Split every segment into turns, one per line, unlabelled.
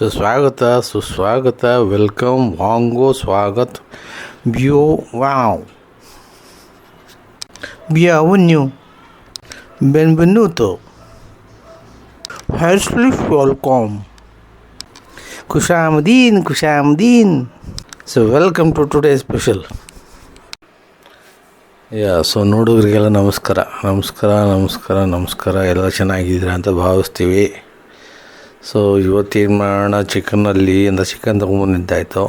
ಸ್ವಾಗತ ಸುಸ್ವಾಗತ ವೆಲ್ಕಮ್ ವಾಂಗೋ ಸ್ವಾಗತ್ ಬ್ಯೂ ವಾವ್ bienvenue benvenuto herzlich welcome kushamdin so welcome to today's special so ನೋಡೋರಿಗೆಲ್ಲ ನಮಸ್ಕಾರ ಎಲ್ಲ ಚೆನ್ನಾಗಿದ್ದೀರಾ ಅಂತ ಭಾವಿಸ್ತೀವಿ. ಸೊ ಇವತ್ತೇನು ಮಾಡೋಣ, ಚಿಕನ್ ತೊಗೊಂಬಂದಿದ್ದಾಯಿತು.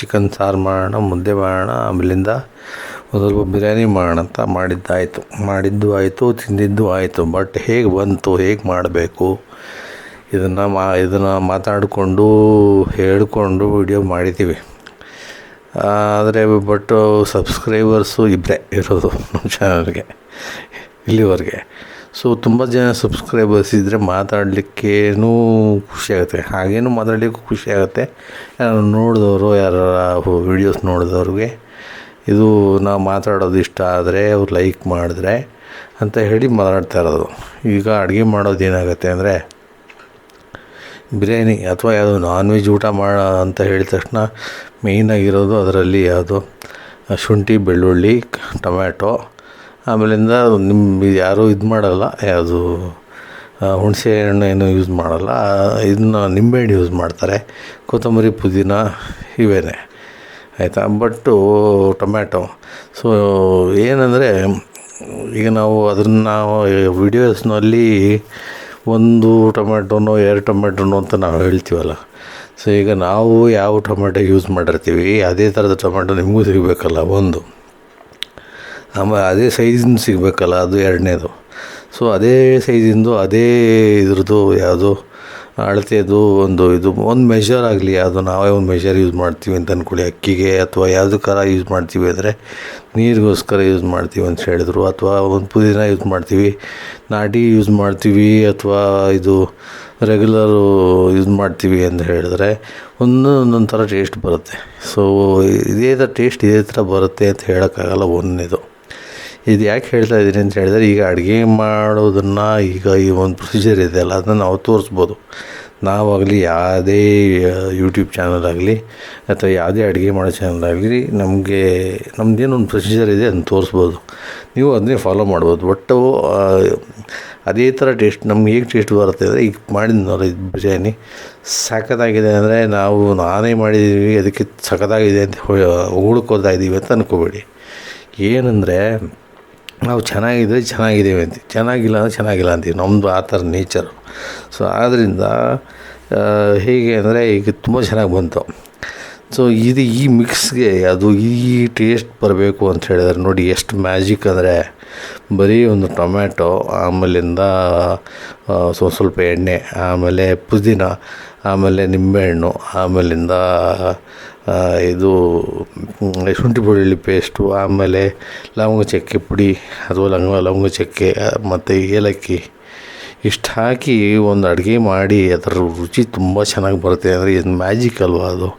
ಚಿಕನ್ ಸಾರು ಮಾಡೋಣ, ಮುದ್ದೆ ಮಾಡೋಣ, ಆಮೇಲಿಂದ ಒಂದು ಸ್ವಲ್ಪ ಬಿರಿಯಾನಿ ಮಾಡೋಣ ಅಂತ ಮಾಡಿದ್ದು ಆಯಿತು, ತಿಂದಿದ್ದು ಆಯಿತು. ಬಟ್ ಹೇಗೆ ಬಂತು, ಹೇಗೆ ಮಾಡಬೇಕು ಇದನ್ನು ಮಾತಾಡಿಕೊಂಡು ಹೇಳ್ಕೊಂಡು ವಿಡಿಯೋ ಮಾಡಿದ್ದೀವಿ. ಆದರೆ ಸಬ್ಸ್ಕ್ರೈಬರ್ಸು ಇಬ್ಬರೇ ಇರೋದು ನಮ್ಮ ಚಾನಲ್ಗೆ ಇಲ್ಲಿವರೆಗೆ. ಸೊ ತುಂಬ ಜನ ಸಬ್ಸ್ಕ್ರೈಬರ್ಸ್ ಇದ್ದರೆ ಮಾತಾಡಲಿಕ್ಕೇನೂ ಖುಷಿಯಾಗುತ್ತೆ, ಹಾಗೇನೂ ಮಾತಾಡಲಿಕ್ಕೂ ಖುಷಿಯಾಗುತ್ತೆ. ಯಾರು ನೋಡಿದವರು, ಯಾರು ವೀಡಿಯೋಸ್ ನೋಡಿದವ್ರಿಗೆ ಇದು ನಾವು ಮಾತಾಡೋದು ಇಷ್ಟ ಆದರೆ ಅವ್ರು ಲೈಕ್ ಮಾಡಿದ್ರೆ ಅಂತ ಹೇಳಿ ಮಾತಾಡ್ತಾ ಇರೋದು. ಈಗ ಅಡುಗೆ ಮಾಡೋದು ಏನಾಗುತ್ತೆ ಅಂದರೆ, ಬಿರಿಯಾನಿ ಅಥವಾ ಯಾವುದು ನಾನ್ ವೆಜ್ ಊಟ ಅಂತ ಹೇಳಿದ ತಕ್ಷಣ ಮೇಯ್ನಾಗಿರೋದು ಅದರಲ್ಲಿ ಯಾವುದು ಶುಂಠಿ, ಬೆಳ್ಳುಳ್ಳಿ, ಟೊಮ್ಯಾಟೊ, ಆಮೇಲಿಂದ ಯಾರೂ ಇದು ಮಾಡಲ್ಲ, ಯಾವುದು ಹುಣಸೆ ಹಣ್ಣು ಏನು ಯೂಸ್ ಮಾಡಲ್ಲ, ಇದನ್ನ ನಿಂಬೆಹಣ್ಣು ಯೂಸ್ ಮಾಡ್ತಾರೆ, ಕೊತ್ತಂಬರಿ, ಪುದೀನ ಇವೇನೆ ಆಯಿತಾ. ಟೊಮ್ಯಾಟೊ ಸೊ ಏನಂದರೆ, ಈಗ ನಾವು ಅದನ್ನು ವಿಡಿಯೋಸ್ನಲ್ಲಿ ಒಂದು ಟೊಮೆಟೊನೋ 2 ಟೊಮೆಟೊನೋ ಅಂತ ನಾವು ಹೇಳ್ತೀವಲ್ಲ. ಸೊ ಈಗ ನಾವು ಯಾವ ಟೊಮೆಟೊ ಯೂಸ್ ಮಾಡಿರ್ತೀವಿ ಅದೇ ಥರದ ಟೊಮೆಟೊ ನಿಮಗೂ ಸಿಗಬೇಕಲ್ಲ ಒಂದು, ಆಮೇಲೆ ಅದೇ ಸೈಜಿಂದು ಸಿಗಬೇಕಲ್ಲ, ಅದು ಎರಡನೇದು. ಸೊ ಅದೇ ಸೈಜಿಂದು ಅದೇ ಇದ್ರದ್ದು ಯಾವುದು ಅಳತೆದು ಒಂದು ಮೆಷರ್ ಆಗಲಿ, ಅದು ನಾವೇ ಒಂದು ಮೆಷರ್ ಯೂಸ್ ಮಾಡ್ತೀವಿ ಅಂತ ಅಂದ್ಕೊಳ್ಳಿ. ಅಕ್ಕಿಗೆ ಅಥವಾ ಯಾವುದಕ್ಕಾರ ಯೂಸ್ ಮಾಡ್ತೀವಿ ಅಂದರೆ ನೀರಿಗೋಸ್ಕರ ಯೂಸ್ ಮಾಡ್ತೀವಿ ಅಂತ ಹೇಳಿದ್ರು, ಅಥವಾ ಒಂದು ಪುದೀನ ಯೂಸ್ ಮಾಡ್ತೀವಿ, ನಾಟಿ ಯೂಸ್ ಮಾಡ್ತೀವಿ, ಅಥವಾ ಇದು ರೆಗ್ಯುಲರು ಯೂಸ್ ಮಾಡ್ತೀವಿ ಅಂತ ಹೇಳಿದ್ರೆ ಒಂದೊಂದು ಥರ ಟೇಸ್ಟ್ ಬರುತ್ತೆ. ಸೊ ಇದೇ ಥರ ಬರುತ್ತೆ ಅಂತ ಹೇಳೋಕ್ಕಾಗಲ್ಲ. ಒಂದನೇದು ಇದು ಯಾಕೆ ಹೇಳ್ತಾ ಇದ್ದೀನಿ ಅಂತ ಹೇಳಿದ್ರೆ, ಈಗ ಅಡುಗೆ ಮಾಡೋದನ್ನು ಈಗ ಈ ಒಂದು ಪ್ರೊಸೀಜರ್ ಇದೆ ಅಲ್ಲ, ಅದನ್ನು ನಾವು ತೋರಿಸ್ಬೋದು. ನಾವಾಗಲಿ ಯಾವುದೇ ಯೂಟ್ಯೂಬ್ ಚಾನಲ್ ಆಗಲಿ ಅಥವಾ ಯಾವುದೇ ಅಡುಗೆ ಮಾಡೋ ಚಾನಲ್ ಆಗಲಿ, ನಮ್ಮದೇನೊಂದು ಪ್ರೊಸೀಜರ್ ಇದೆ, ಅದನ್ನು ತೋರಿಸ್ಬೋದು. ನೀವು ಅದನ್ನೇ ಫಾಲೋ ಮಾಡ್ಬೋದು. ಒಟ್ಟು ಅದೇ ಥರ ಟೇಸ್ಟ್ ನಮ್ಗೆ ಹೇಗೆ ಟೇಸ್ಟ್ ಬರುತ್ತೆ ಅಂದರೆ, ಈಗ ಮಾಡಿದ್ನಲ್ಲ ಇದು ಬಿರಿಯಾನಿ ಸಖತ್ತಾಗಿದೆ ಅಂದರೆ ನಾನೇ ಮಾಡಿದ್ದೀವಿ ಅದಕ್ಕೆ ಸಖತ್ತಾಗಿದೆ ಅಂತ ಹೊಗಳ್ಕೋತಾ ಇದ್ದೀವಿ ಅಂತ ಅಂದ್ಕೋಬೇಡಿ. ಏನಂದರೆ, ನಾವು ಚೆನ್ನಾಗಿದ್ದೀವಿ ಅಂತೀವಿ, ಚೆನ್ನಾಗಿಲ್ಲ ಅಂದರೆ ಚೆನ್ನಾಗಿಲ್ಲ ಅಂತೀವಿ. ನಮ್ಮದು ಆ ಥರ ನೇಚರು. ಸೊ ಆದ್ದರಿಂದ ಹೇಗೆ ಅಂದರೆ, ಈಗ ತುಂಬ ಚೆನ್ನಾಗಿ ಬಂತು. ಸೊ ಈ ಮಿಕ್ಸ್ಗೆ ಅದು ಈ ಟೇಸ್ಟ್ ಬರಬೇಕು ಅಂತ ಹೇಳಿದ್ರೆ ನೋಡಿ ಎಷ್ಟು ಮ್ಯಾಜಿಕ್ ಅಂದರೆ, ಬರೀ ಒಂದು ಟೊಮ್ಯಾಟೊ, ಆಮೇಲಿಂದ ಸ್ವಲ್ಪ ಎಣ್ಣೆ, ಆಮೇಲೆ ಪುದೀನ, ಆಮೇಲೆ ನಿಂಬೆಹಣ್ಣು, ಆಮೇಲಿಂದ ಇದು ಶುಂಠಿ ಬೆಳ್ಳುಳ್ಳಿ ಪೇಸ್ಟು, ಆಮೇಲೆ ಲವಂಗ ಚಕ್ಕೆ ಪುಡಿ ಅಥವಾ ಲವಂಗ ಚಕ್ಕೆ ಮತ್ತು ಏಲಕ್ಕಿ ಇಷ್ಟು ಹಾಕಿ ಒಂದು ಅಡುಗೆ ಮಾಡಿ ಅದರ ರುಚಿ ತುಂಬ ಚೆನ್ನಾಗಿ ಬರುತ್ತೆ. ಅಂದರೆ ಇದು ಮ್ಯಾಜಿಕ್ ಅಲ್ವಾ ಅದು.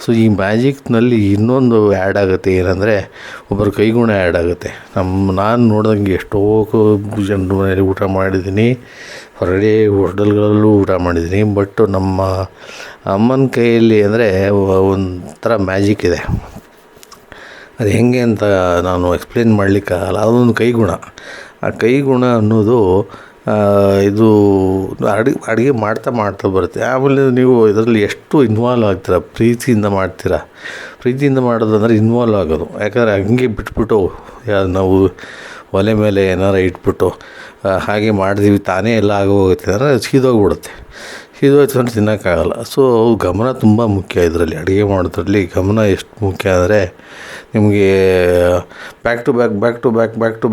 ಸೊ ಈ ಮ್ಯಾಜಿಕ್ನಲ್ಲಿ ಇನ್ನೊಂದು ಆ್ಯಡ್ ಆಗುತ್ತೆ, ಏನಂದರೆ ಒಬ್ಬರ ಕೈಗುಣ ಆ್ಯಡ್ ಆಗುತ್ತೆ. ನಾನು ನೋಡ್ದಂಗೆ ಎಷ್ಟೋ ಜನರ ಮನೇಲಿ ಊಟ ಮಾಡಿದ್ದೀನಿ, ಹೊರಗಡೆ ಹೋಟೆಲ್ಗಳಲ್ಲೂ ಊಟ ಮಾಡಿದ್ದೀನಿ. ಬಟ್ ನಮ್ಮ ಅಮ್ಮನ ಕೈಯಲ್ಲಿ ಅಂದರೆ ಒಂಥರ ಮ್ಯಾಜಿಕ್ ಇದೆ. ಅದು ಹೆಂಗೆ ಅಂತ ನಾನು ಎಕ್ಸ್ಪ್ಲೇನ್ ಮಾಡಲಿಕ್ಕಾಗಲ್ಲ. ಅದೊಂದು ಕೈಗುಣ. ಆ ಕೈಗುಣ ಅನ್ನೋದು ಇದು ಅಡುಗೆ ಮಾಡ್ತಾ ಬರುತ್ತೆ. ಆಮೇಲೆ ನೀವು ಇದರಲ್ಲಿ ಎಷ್ಟು ಇನ್ವಾಲ್ವ್ ಆಗ್ತೀರ, ಪ್ರೀತಿಯಿಂದ ಮಾಡೋದಂದರೆ ಇನ್ವಾಲ್ವ್ ಆಗೋದು. ಯಾಕಂದರೆ ಹಂಗೆ ಬಿಟ್ಬಿಟ್ಟು ನಾವು ಒಲೆ ಮೇಲೆ ಏನಾರು ಇಟ್ಬಿಟ್ಟು ಹಾಗೆ ಮಾಡಿದೀವಿ ತಾನೇ ಎಲ್ಲ ಆಗೋಗುತ್ತೆ ಅಂದರೆ ಸೀದೋಗ್ಬಿಡುತ್ತೆ ಅಂದರೆ ತಿನ್ನೋಕ್ಕಾಗಲ್ಲ. ಸೊ ಗಮನ ತುಂಬ ಮುಖ್ಯ ಇದರಲ್ಲಿ. ಅಡುಗೆ ಮಾಡೋದ್ರಲ್ಲಿ ಗಮನ ಎಷ್ಟು ಮುಖ್ಯ ಅಂದರೆ, ನಿಮಗೆ ಬ್ಯಾಕ್ ಟು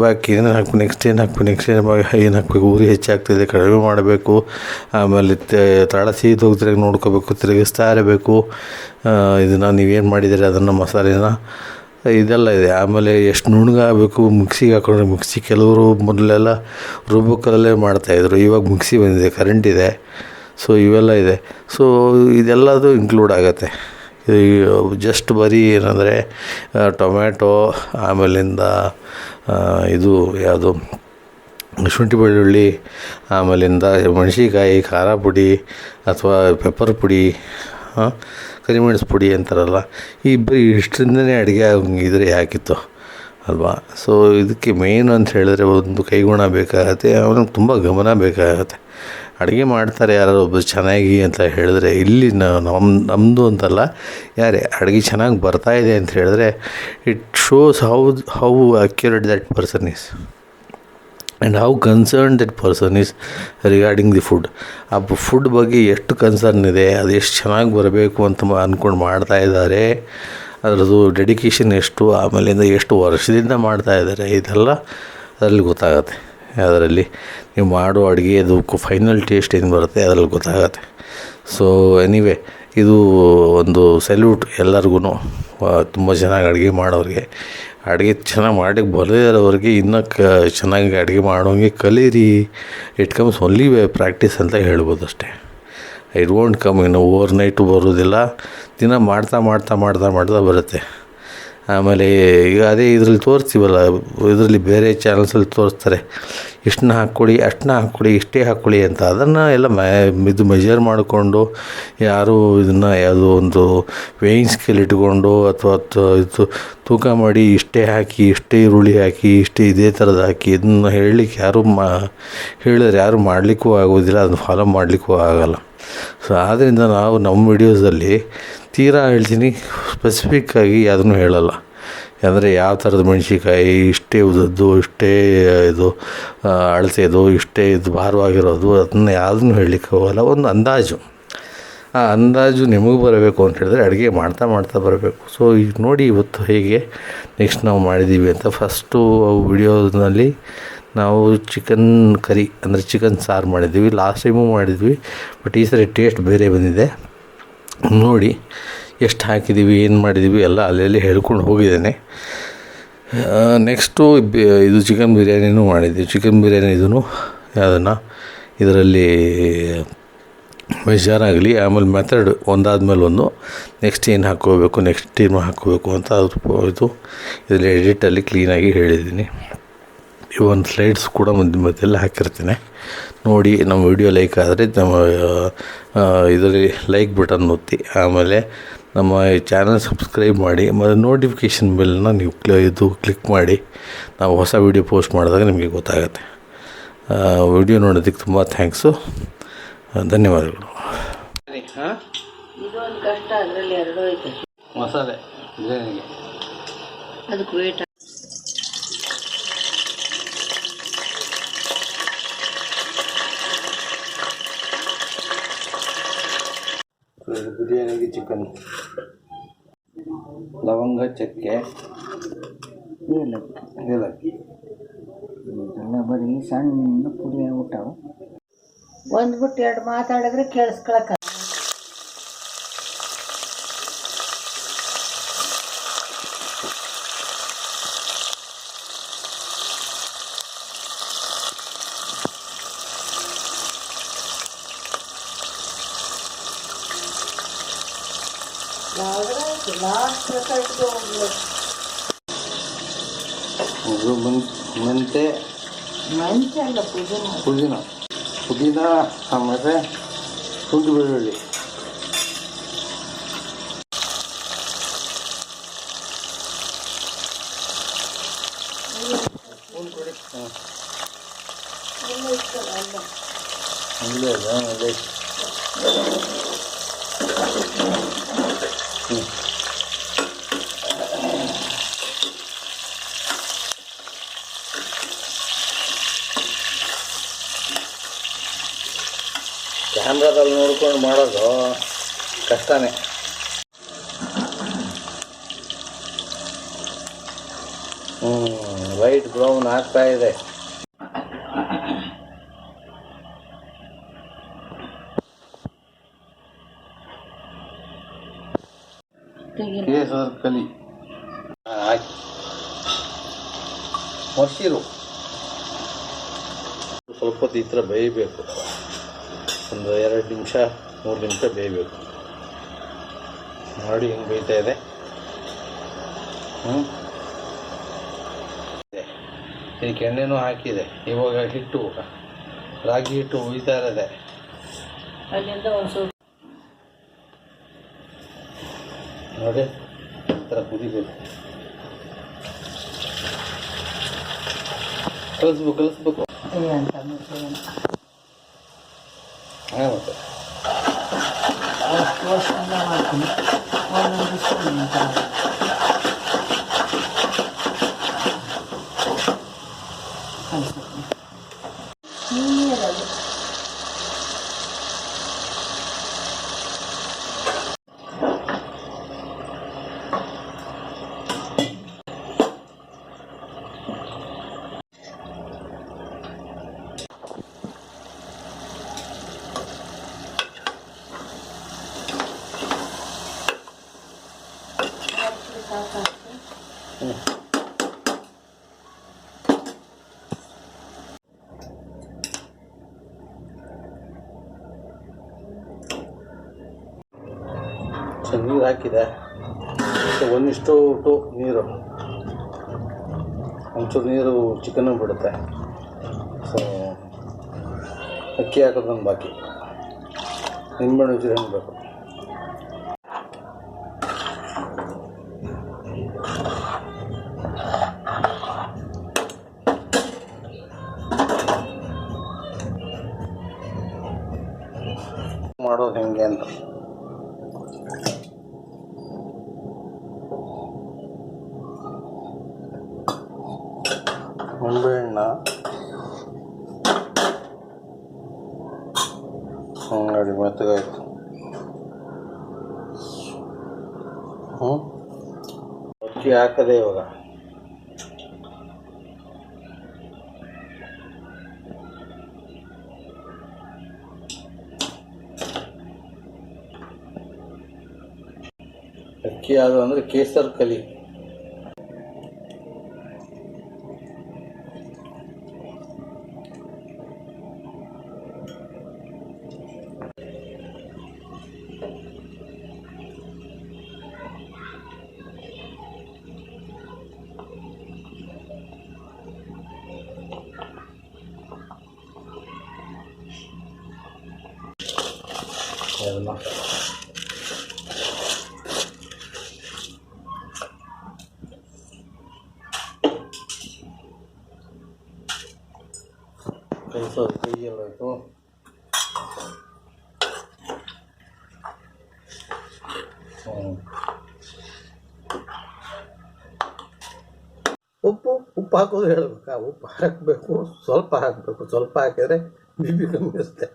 ಬ್ಯಾಕ್ ಏನು ಹಾಕಬೇಕು, ನೆಕ್ಸ್ಟ್ ಏನು ಹಾಕಬೇಕು, ಉರಿ ಹೆಚ್ಚಾಗ್ತಿದೆ ಕಡಿಮೆ ಮಾಡಬೇಕು, ಆಮೇಲೆ ತಳ ಸೀದೋಗ್ತಿರ ನೋಡ್ಕೋಬೇಕು, ತಿರುಗಿಸ್ತಾ ಇರಬೇಕು. ಇದನ್ನು ನೀವೇನು ಮಾಡಿದ್ದೀರಿ ಅದನ್ನು ಮಸಾಲೆನ ಇದೆಲ್ಲ ಇದೆ. ಆಮೇಲೆ ಎಷ್ಟು ನುಣ್ಣಗಾಗಬೇಕು, ಮಿಕ್ಸಿಗೆ ಹಾಕೊಂಡ್ರೆ ಕೆಲವರು ಮೊದಲೆಲ್ಲ ರುಬ್ಬಕಲ್ಲೇ ಮಾಡ್ತಾಯಿದ್ರು, ಇವಾಗ ಮಿಕ್ಸಿ ಬಂದಿದೆ, ಕರೆಂಟ್ ಇದೆ. ಸೊ ಇವೆಲ್ಲ ಇದೆ. ಸೊ ಇದೆಲ್ಲದು ಇನ್ಕ್ಲೂಡ್ ಆಗುತ್ತೆ. ಜಸ್ಟ್ ಬರೀ ಏನಂದರೆ ಟೊಮ್ಯಾಟೊ, ಆಮೇಲಿಂದ ಇದು ಯಾವುದು ಶುಂಠಿ ಬೆಳ್ಳುಳ್ಳಿ, ಆಮೇಲಿಂದ ಮೆಣಸಿನ್ಕಾಯಿ, ಖಾರ ಪುಡಿ ಅಥವಾ ಪೆಪ್ಪರ್ ಪುಡಿ, ಕರಿಮೆಣಸು ಪುಡಿ ಅಂತಾರಲ್ಲ, ಈ ಬರೀ ಇಷ್ಟರಿಂದನೇ ಅಡುಗೆ ಆಗಿದ್ರೆ ಯಾಕಿತ್ತು ಅಲ್ವಾ. ಸೊ ಇದಕ್ಕೆ ಮೇನ್ ಅಂತ ಹೇಳಿದ್ರೆ ಒಂದು ಕೈಗುಣ ಬೇಕಾಗತ್ತೆ, ಅವನಿಗೆ ತುಂಬ ಗಮನ ಬೇಕಾಗತ್ತೆ. ಅಡುಗೆ ಮಾಡ್ತಾರೆ ಯಾರೋ ಒಬ್ಬರು ಚೆನ್ನಾಗಿ ಅಂತ ಹೇಳಿದ್ರೆ, ಇಲ್ಲಿ ನಮ್ಮದು ಅಂತಲ್ಲ, ಯಾರೇ ಅಡುಗೆ ಚೆನ್ನಾಗಿ ಬರ್ತಾಯಿದೆ ಅಂತ ಹೇಳಿದ್ರೆ it shows how accurate that person is and how concern that person is regarding the food. ಆ ಫುಡ್ ಬಗ್ಗೆ ಎಷ್ಟು ಕನ್ಸರ್ನ್ ಇದೆ, ಅದು ಎಷ್ಟು ಚೆನ್ನಾಗಿ ಬರಬೇಕು ಅಂತ ಅಂದ್ಕೊಂಡು ಮಾಡ್ತಾಯಿದ್ದಾರೆ, ಅದರದ್ದು ಡೆಡಿಕೇಶನ್ ಎಷ್ಟು, ಆಮೇಲಿಂದ ಎಷ್ಟು ವರ್ಷದಿಂದ ಮಾಡ್ತಾಯಿದ್ದಾರೆ, ಇದೆಲ್ಲ ಅದರಲ್ಲಿ ಗೊತ್ತಾಗತ್ತೆ. ಅದರಲ್ಲಿ ನೀವು ಮಾಡೋ ಅಡುಗೆದು ಫೈನಲ್ ಟೇಸ್ಟ್ ಏನು ಬರುತ್ತೆ ಅದರಲ್ಲಿ ಗೊತ್ತಾಗತ್ತೆ. ಸೊ ಎನಿವೆ, ಇದು ಒಂದು ಸೆಲ್ಯೂಟ್ ಎಲ್ಲರಿಗೂ, ತುಂಬ ಚೆನ್ನಾಗಿ ಅಡುಗೆ ಮಾಡೋರಿಗೆ. ಅಡುಗೆ ಚೆನ್ನಾಗಿ ಮಾಡಕ್ಕೆ ಬರದೇ ಇರೋರಿಗೆ ಇನ್ನೂ ಚೆನ್ನಾಗಿ ಅಡುಗೆ ಮಾಡೋಂಗೆ ಕಲೀರಿ. ಇಟ್ ಕಮ್ಸ್ ಓನ್ಲಿ ಪ್ರಾಕ್ಟೀಸ್ ಅಂತ ಹೇಳ್ಬೋದು ಅಷ್ಟೇ. ಇಟ್ ವೋಂಟ್ ಕಮ್ ಇನ್ನು ಓವರ್ ನೈಟು ಬರೋದಿಲ್ಲ, ದಿನ ಮಾಡ್ತಾ ಮಾಡ್ತಾ ಮಾಡ್ತಾ ಮಾಡ್ತಾ ಬರುತ್ತೆ. ಆಮೇಲೆ ಈಗ ಅದೇ ಇದರಲ್ಲಿ ತೋರಿಸ್ತೀವಲ್ಲ, ಇದರಲ್ಲಿ ಬೇರೆ ಚಾನಲ್ಸಲ್ಲಿ ತೋರಿಸ್ತಾರೆ, ಇಷ್ಟನ್ನ ಹಾಕ್ಕೊಳ್ಳಿ, ಅಷ್ಟನ್ನ ಹಾಕ್ಕೊಳ್ಳಿ, ಇಷ್ಟೇ ಹಾಕ್ಕೊಳ್ಳಿ ಅಂತ. ಅದನ್ನು ಎಲ್ಲ ಇದು ಮೆಜರ್ ಮಾಡಿಕೊಂಡು, ಯಾರು ಇದನ್ನು ಯಾವುದೋ ಒಂದು ವೇಯಿಂಗ್ ಸ್ಕೇಲ್ ಇಟ್ಕೊಂಡು ಅಥವಾ ಇದು ತೂಕ ಮಾಡಿ ಇಷ್ಟೇ ಹಾಕಿ, ಇಷ್ಟೇ ಈರುಳ್ಳಿ ಹಾಕಿ, ಇಷ್ಟೇ ಇದೇ ಥರದ್ದು ಹಾಕಿ, ಇದನ್ನು ಹೇಳಲಿಕ್ಕೆ ಹೇಳಿದ್ರೆ ಯಾರು ಮಾಡಲಿಕ್ಕೂ ಆಗೋದಿಲ್ಲ, ಅದನ್ನು ಫಾಲೋ ಮಾಡಲಿಕ್ಕೂ ಆಗೋಲ್ಲ. ಸೊ ಆದ್ದರಿಂದ ನಾವು ನಮ್ಮ ವಿಡಿಯೋಸಲ್ಲಿ ತೀರಾ ಹೇಳ್ತೀನಿ, ಸ್ಪೆಸಿಫಿಕ್ಕಾಗಿ ಯಾವುದನ್ನು ಹೇಳಲ್ಲ. ಅಂದರೆ ಯಾವ ಥರದ ಮೆಣಸಿನ್ಕಾಯಿ ಇಷ್ಟೇ ಉದ್ದದ್ದು, ಇಷ್ಟೇ ಇದು ಅಳತೆದು, ಇಷ್ಟೇ ಇದು ಭಾರವಾಗಿರೋದು, ಅದನ್ನು ಯಾವುದನ್ನು ಹೇಳಲಿಕ್ಕೆ ಹೋಗಲ್ಲ. ಒಂದು ಅಂದಾಜು, ಆ ಅಂದಾಜು ನಿಮಗೆ ಬರಬೇಕು ಅಂತ ಹೇಳಿದ್ರೆ ಅಡುಗೆ ಮಾಡ್ತಾ ಮಾಡ್ತಾ ಬರಬೇಕು. ಸೊ ಈಗ ನೋಡಿ ಇವತ್ತು ಹೇಗೆ ನೆಕ್ಸ್ಟ್ ನಾವು ಮಾಡಿದ್ದೀವಿ ಅಂತ. ಫಸ್ಟು ವಿಡಿಯೋನಲ್ಲಿ ನಾವು ಚಿಕನ್ ಕರಿ ಅಂದರೆ ಚಿಕನ್ ಸಾರು ಮಾಡಿದ್ದೀವಿ, ಲಾಸ್ಟ್ ಟೈಮು ಮಾಡಿದ್ವಿ, ಬಟ್ ಈ ಸರಿ ಟೇಸ್ಟ್ ಬೇರೆ ಬಂದಿದೆ. ನೋಡಿ ಎಷ್ಟು ಹಾಕಿದ್ದೀವಿ, ಏನು ಮಾಡಿದ್ದೀವಿ ಎಲ್ಲ ಅಲ್ಲೆಲ್ಲಿ ಹೇಳ್ಕೊಂಡು ಹೋಗಿದ್ದೇನೆ. ನೆಕ್ಸ್ಟು ಇದು ಚಿಕನ್ ಬಿರಿಯಾನಿನೂ ಮಾಡಿದ್ದೀವಿ. ಚಿಕನ್ ಬಿರಿಯಾನಿ ಇದೂ ಅದನ್ನು ಇದರಲ್ಲಿ ಮೆಜರಾಗಲಿ, ಆಮೇಲೆ ಮೆಥಡ್ ಒಂದಾದ್ಮೇಲೆ ಒಂದು ನೆಕ್ಸ್ಟ್ ಏನು ಹಾಕ್ಕೋಬೇಕು, ನೆಕ್ಸ್ಟ್ ಏನು ಹಾಕ್ಕೋಬೇಕು ಅಂತ ಇದು ಇದರಲ್ಲಿ ಎಡಿಟಲ್ಲಿ ಕ್ಲೀನಾಗಿ ಹೇಳಿದ್ದೀನಿ. ಒಂದು ಸ್ಲೈಡ್ಸ್ ಕೂಡ ಮಧ್ಯೆಲ್ಲ ಹಾಕಿರ್ತೀನಿ, ನೋಡಿ. ನಮ್ಮ ವಿಡಿಯೋ ಲೈಕ್ ಆದರೆ ನಮ್ಮ ಇದರಲ್ಲಿ ಲೈಕ್ ಬಟನ್ ಒತ್ತಿ, ಆಮೇಲೆ ನಮ್ಮ ಚಾನಲ್ ಸಬ್ಸ್ಕ್ರೈಬ್ ಮಾಡಿ, ಮತ್ತು ನೋಟಿಫಿಕೇಷನ್ ಬೆಲ್ನ ನೀವು ಕ್ಲಿಕ್ ಮಾಡಿ. ನಾವು ಹೊಸ ವಿಡಿಯೋ ಪೋಸ್ಟ್ ಮಾಡಿದಾಗ ನಿಮಗೆ ಗೊತ್ತಾಗುತ್ತೆ. ವಿಡಿಯೋ ನೋಡೋದಕ್ಕೆ ತುಂಬ ಥ್ಯಾಂಕ್ಸು, ಧನ್ಯವಾದಗಳು.
ಇದೊಂದು ಕಷ್ಟ, ಅದರಲ್ಲಿ ಎರಡು ಐತೆ
ಮಸಾಲೆ ಬಿರಿಯಾನಿಗೆ.
ಅದಕ್ಕೆ ವೇಟ್
ಬಿರಿಯಾನಿಗೆ ಚಿಕನ್, ಲವಂಗ, ಚಕ್ಕೆ, ಏಲಕ್ಕಿ
ಎಲ್ಲ ಬರೀ ಸಣ್ಣ ಪುಡಿ ಆಗ್ಬಿಟ್ಟವು. ಒಂದು ಬಿಟ್ಟು ಎರಡು ಮಾತಾಡಿದ್ರೆ ಕೇಳಿಸ್ಕೊಳಕ್ಕ. ಲಾಸ್ಟ್
ಮೆಂತೆ
ಅಲ್ಲ
ಪುದೀನ, ಆಮೇಲೆ ಶುಂಠಿ ಬೆಳ್ಳುಳ್ಳಿ. ಕ್ಯಾಮ್ರಾದಲ್ಲಿ ನೋಡ್ಕೊಂಡು ಮಾಡೋದು ಕಷ್ಟನೇ. ವೈಟ್ ಬ್ರೌನ್ ಆಗ್ತಾ ಇದೆ. ಕೇಸರ ಕಲಿ ಹಾಕಿ ಮೊಸರು ಸ್ವಲ್ಪ ಹೊತ್ತು ಈ ಥರ ಬೇಯಬೇಕು. ಒಂದು 2 ನಿಮಿಷ 3 ನಿಮಿಷ ಬೇಯಬೇಕು. ನೋಡಿ ಹಿಂಗೆ ಬೇಯ್ತಾ ಇದೆ. ಇದಕ್ಕೆ ಎಣ್ಣೆನೂ ಹಾಕಿದೆ. ಇವಾಗ ಹಿಟ್ಟು ರಾಗಿ ಹಿಟ್ಟು ಹುಯ್ತಾ ಇರೋದೆ.
ಅಲ್ಲಿಂದ ಒಂದು ಸ್ವಲ್ಪ
ನೋಡಿ ಈ ಥರ ಕುದಿಬೇಕು. ಕಲಿಸ್ಬೇಕು
ಅಂತ ಮುಚ್ಚೋಣ.
ಹಾಂ ಮತ್ತೆ
ಅಷ್ಟು ವರ್ಷದಿಂದ ಮಾಡ್ತೀನಿ. ಒಂದೊಂದು ಸ್ಪೂನ್ ಅಂತ ಕಲಿಸ್ತೀನಿ. ನೀರಲ್ಲಿ
ಸೊ ನೀರು ಹಾಕಿದೆ. ಸೊ 1:2 ನೀರು, ಒಂಚೂರು ನೀರು ಚಿಕನ್ ಬಿಡುತ್ತೆ. ಸೊ ಅಕ್ಕಿ ಹಾಕೋದೊಂದು ಬಾಕಿ. ನಿಂಬೆಹಣ್ಣು ಒಂಚೂರು ಹಾಕಬೇಕು. ಮಾಡೋದು ಹೆಂಗೆ ಅಂತ ನಿಂಬೆಹಣ್ಣ ನೋಡಿ ಮೆತ್ತಗಾಯ್ತು. ಅಕ್ಕಿ ಹಾಕದೆ ಇವಾಗ. ಅಕ್ಕಿ ಯಾವುದು ಅಂದರೆ ಕೇಸರ್ ಕಲಿ. ಕಲಿಸೋದು ಕೈಯೆಲ್ಲ ಆಯಿತು. ಉಪ್ಪು ಹಾಕೋದು ಹೇಳ್ಬೇಕಾ? ಉಪ್ಪು ಹಾಕಬೇಕು, ಸ್ವಲ್ಪ ಹಾಕಬೇಕು. ಸ್ವಲ್ಪ ಹಾಕಿದರೆ ಬಿಬಿ ಕಮ್ಮಿ ಇರುತ್ತೆ.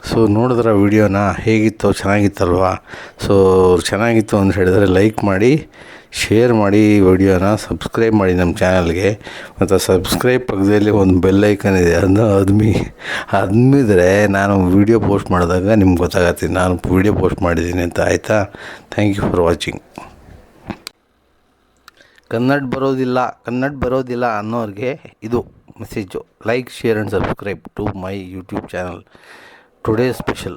ಸೊ ನೋಡಿದ್ರೆ ವಿಡಿಯೋನ ಹೇಗಿತ್ತು? ಚೆನ್ನಾಗಿತ್ತಲ್ವಾ? ಸೊ ಚೆನ್ನಾಗಿತ್ತು ಅಂತ ಹೇಳಿದರೆ ಲೈಕ್ ಮಾಡಿ, ಶೇರ್ ಮಾಡಿ, ವಿಡಿಯೋನ ಸಬ್ಸ್ಕ್ರೈಬ್ ಮಾಡಿ ನಮ್ಮ ಚಾನಲ್ಗೆ. ಮತ್ತು ಸಬ್ಸ್ಕ್ರೈಬ್ ಪಕ್ಕದಲ್ಲಿ ಒಂದು ಬೆಲ್ ಐಕನ್ ಇದೆ, ಅದನ್ನು ಅದ್ಮಿದ್ರೆ ನಾನು ವಿಡಿಯೋ ಪೋಸ್ಟ್ ಮಾಡಿದಾಗ ನಿಮ್ಗೆ ಗೊತ್ತಾಗತ್ತೆ ನಾನು ವಿಡಿಯೋ ಪೋಸ್ಟ್ ಮಾಡಿದ್ದೀನಿ ಅಂತ. ಆಯಿತಾ? Thank you for watching. Kannada ಬರೋದಿಲ್ಲ ಅನ್ನೋರಿಗೆ ಇದು message. Like, share and subscribe to my YouTube channel. Today special.